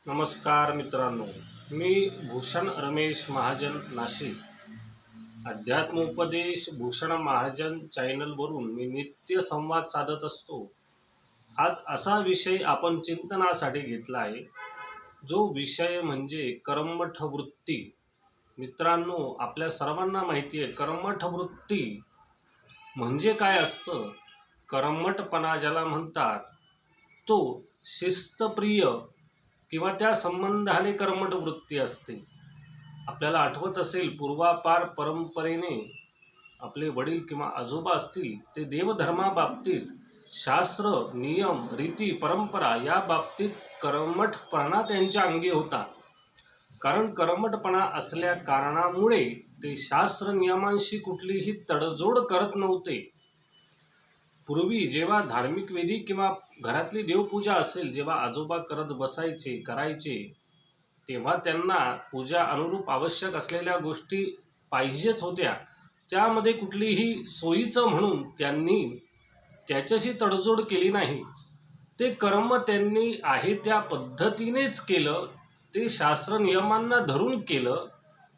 नमस्कार मित्रांनो, मी भूषण रमेश महाजन नाशिक. अध्यात्मोपदेश भूषण महाजन चॅनलवरून मी नित्य संवाद साधत असतो. आज असा विषय आपण चिंतनासाठी घेतला आहे, जो विषय म्हणजे कर्मठ वृत्ती. मित्रांनो, आपल्या सर्वांना माहिती आहे कर्मठ वृत्ती म्हणजे काय असतं. कर्मठपणा ज्याला म्हणतात तो शिस्तप्रिय किंवा त्या संबंधाने कर्मठ वृत्ती असते. आपल्याला आठवत असेल, पूर्वापार परंपरेने आपले वडील किंवा आजोबा असतील ते देवधर्माबाबतीत शास्त्र, नियम, रीती, परंपरा या बाबतीत कर्मठपणा त्यांच्या अंगी होता. कारण कर्मठपणा असल्या कारणामुळे ते शास्त्र नियमांशी कुठलीही तडजोड करत नव्हते. पूर्वी जेव्हा धार्मिक विधी किंवा घरातली देवपूजा असेल, जेव्हा आजोबा करत बसायचे, करायचे, तेव्हा त्यांना पूजा अनुरूप आवश्यक असलेल्या गोष्टी पाहिजेच होत्या. त्यामध्ये कुठलीही सोयीचं म्हणून त्यांनी त्याच्याशी तडजोड केली नाही. ते कर्म त्यांनी आहे त्या पद्धतीनेच केलं, ते शास्त्र नियमांना धरून केलं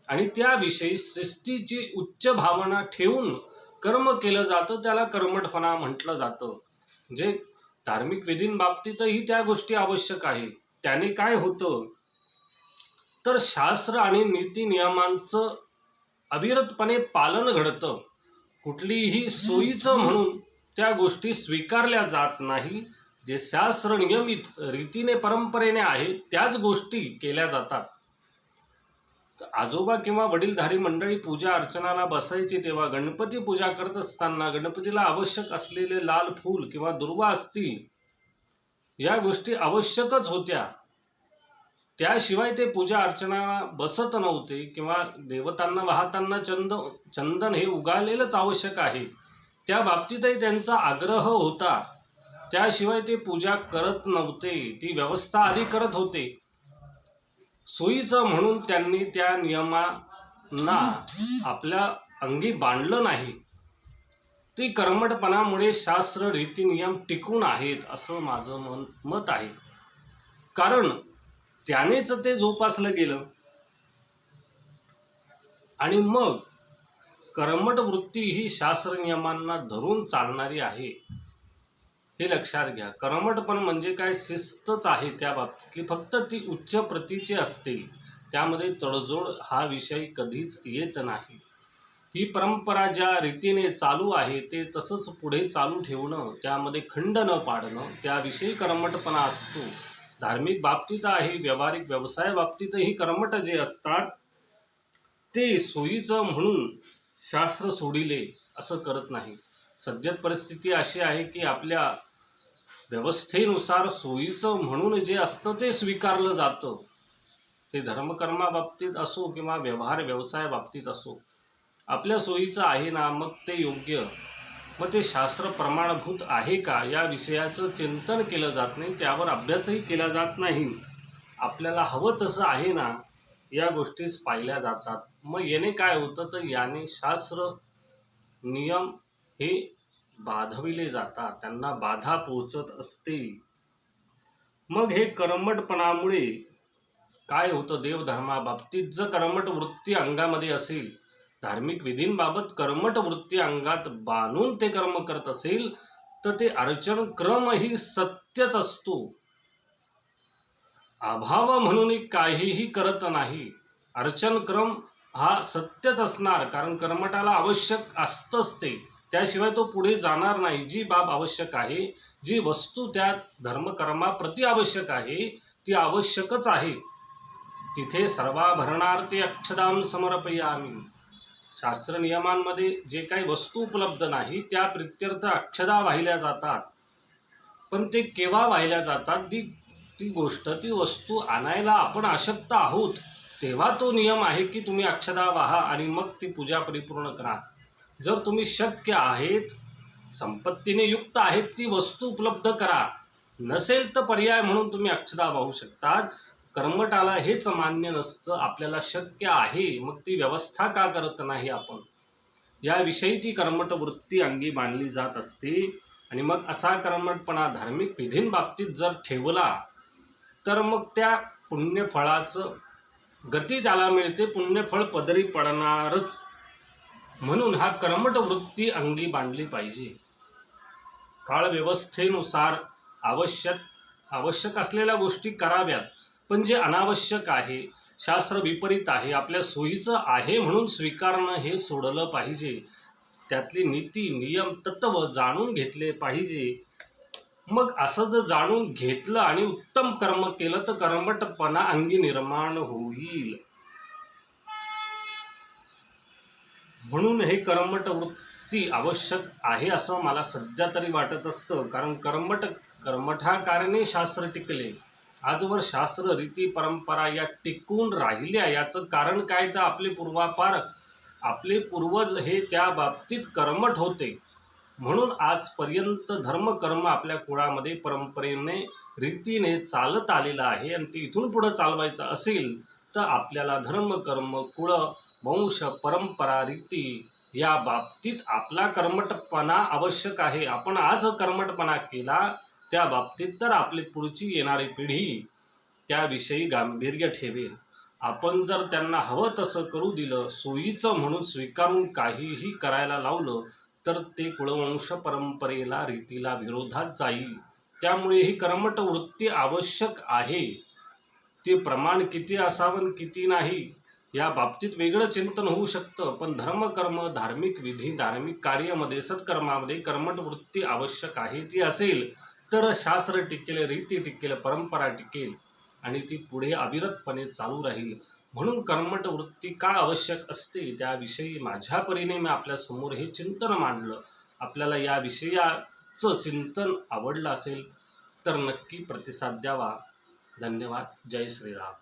आणि त्याविषयी शिस्तीची उच्च भावना ठेवून कर्म केलं जातं. त्याला कर्मठपणा म्हटलं जातं. म्हणजे धार्मिक विधींबाबतीतही त्या गोष्टी आवश्यक आहे. त्याने काय होतं तर शास्त्र आणि नीती नियमांचं अविरतपणे पालन घडतं. कुठलीही सोयीचं म्हणून त्या गोष्टी स्वीकारल्या जात नाही. जे शास्त्र नियमित रीतीने परंपरेने आहे त्याच गोष्टी केल्या जातात. आजोबा किंवा वडीलधारी मंडळी पूजा अर्चनाला बसायची, तेव्हा गणपती पूजा करत असताना गणपतीला आवश्यक असलेले लाल फूल किंवा दुर्वा असतील, या गोष्टी आवश्यकच होत्या. त्याशिवाय ते पूजा अर्चनाला बसत नव्हते. किंवा देवतांना वाहताना चंदन हे उगाळलेलंच आवश्यक आहे, त्या बाबतीतही त्यांचा आग्रह होता. त्याशिवाय ते पूजा करत नव्हते. ती व्यवस्था आधी करत होते. सोयीचं म्हणून त्यांनी त्या नियमांना आपल्या अंगी बांधलं नाही. ती कर्मठपणामुळे शास्त्र रीती नियम टिकून आहेत असं माझं मत आहे. कारण त्यानेच ते जोपासलं गेलं. आणि मग कर्मठ वृत्ती ही शास्त्र नियमांना धरून चालणारी आहे, हे लक्षात घ्या. कर्मठपण म्हणजे काय? शिस्तच आहे त्या बाबतीतली, फक्त ती उच्च प्रतीची असते. त्यामध्ये तडजोड हा विषय कधीच येत नाही. ही परंपरा ज्या रीतीने चालू आहे ते तसंच पुढे चालू ठेवणं, त्यामध्ये खंड न पाडणं, त्याविषयी कर्मठपणा असतो. धार्मिक बाबतीत आहे, व्यावहारिक व्यवसाय बाबतीतही कर्मठ जे असतात ते सोयीचं म्हणून शास्त्र सोडिले असं करत नाही. सध्यात परिस्थिती अशी आहे की आपल्या व्यवस्थेनुसार सोयीचं म्हणून जे असतं ते स्वीकारलं जातं. ते धर्मकर्माबाबतीत असो किंवा व्यवहार व्यवसाय बाबतीत असो. आपल्या सोयीचं आहे ना, मग ते योग्य, मग ते शास्त्र प्रमाणभूत आहे का, या विषयाचं चिंतन केलं जात नाही. त्यावर अभ्यासही केला जात नाही. आपल्याला हवं तसं आहे ना, या गोष्टीच पाहिल्या जातात. मग याने काय होतं तर याने शास्त्र नियम हे बाधविले जातात, त्यांना बाधा पोहोचत असते. मग हे कर्मठपणामुळे काय होतं? देवधर्माबाबतीत जर कर्मठ वृत्ती अंगामध्ये असेल, धार्मिक विधींबाबत कर्मठ वृत्ती अंगात बांधून ते कर्म करत असेल, तर ते अर्चन क्रमही सत्यच असतो. अभाव म्हणून काहीही करत नाही. अर्चन क्रम हा सत्यच असणार, कारण कर्मठाला आवश्यक असतंच ते. त्याशिवाय तो पुढे जाणार नाही. जी बाब आवश्यक आहे, जी वस्तू त्या धर्मकर्माप्रती आवश्यक आहे, ती आवश्यकच आहे. तिथे सर्वाभरणार्थे अक्षदाम समर्पयामी. शास्त्र नियमांमध्ये जे काही वस्तू उपलब्ध नाही त्या प्रित्यर्थ अक्षदा वाहिल्या जातात. पण ते केव्हा वाहिल्या जातात? ती गोष्ट, ती वस्तू आणायला आपण अशक्त आहोत, तेव्हा तो नियम आहे की तुम्ही अक्षदा वाहा आणि मग ती पूजा परिपूर्ण करा. जर तुम्ही शक्य आहेत, संपत्तीने युक्त आहेत, ती वस्तू उपलब्ध करा. नसेल तर पर्याय म्हणून तुम्ही अक्षदा वाहू शकतात. कर्मठाला हेच मान्य नसतं. आपल्याला शक्य आहे, मग ती व्यवस्था का करत नाही आपण, याविषयी ती कर्मठ वृत्ती अंगी बांधली जात असते. आणि मग असा कर्मठपणा धार्मिक विधींबाबतीत जर ठेवला तर मग त्या पुण्यफळाचं गती ज्याला मिळते, पुण्यफळ पदरी पडणारच. म्हणून हा कर्मठ वृत्ती अंगी बांधली पाहिजे. काळव्यवस्थेनुसार आवश्यक असलेल्या गोष्टी कराव्यात, पण जे अनावश्यक आहे, शास्त्र विपरीत आहे, आपल्या सोयीचं आहे म्हणून स्वीकारणं हे सोडलं पाहिजे. त्यातली नीती नियम तत्व जाणून घेतले पाहिजे. मग असं जर जाणून घेतलं आणि उत्तम कर्म केलं तर कर्मठपणा अंगी निर्माण होईल. म्हणून हे कर्मठ वृत्ती आवश्यक आहे असं मला सध्या तरी वाटत असतं. कारण कर्मठाकारणे शास्त्र टिकले. आजवर शास्त्र रीती परंपरा या टिकून राहिल्या, याचं कारण काय तर आपले पूर्वज हे त्या बाबतीत कर्मठ होते. म्हणून आजपर्यंत धर्मकर्म आपल्या कुळामध्ये परंपरेने रीतीने चालत आलेलं आहे. आणि ते इथून पुढं चालवायचं असेल तर आपल्याला धर्मकर्म कुळ वंश परंपरा रीती या बाबतीत आपला कर्मठपणा आवश्यक आहे. आपण आज कर्मठपणा केला त्या बाबतीत तर आपली पुढची येणारी पिढी त्याविषयी गांभीर्य ठेवेल. आपण जर त्यांना हवं तसं करू दिलं, सोयीचं म्हणून स्वीकारून काहीही करायला लावलं तर ते कुळवंश परंपरेला रीतीला विरोधात जाईल. त्यामुळे ही कर्मठ वृत्ती आवश्यक आहे. ते प्रमाण किती असावं किती नाही या बाबतीत वेगळं चिंतन होऊ शकतं. पण धर्मकर्म धार्मिक विधी धार्मिक कार्यामध्ये सत्कर्मामध्ये कर्मठ वृत्ती आवश्यक आहे. ती असेल तर शास्त्र टिकेल, रीती टिकेल, परंपरा टिकेल आणि ती पुढे अविरतपणे चालू राहील. म्हणून कर्मठ वृत्ती का आवश्यक असते त्याविषयी माझ्या परीने मी आपल्यासमोर हे चिंतन मांडलं. आपल्याला या विषयाचं चिंतन आवडलं असेल तर नक्की प्रतिसाद द्यावा. धन्यवाद. जय श्रीराम.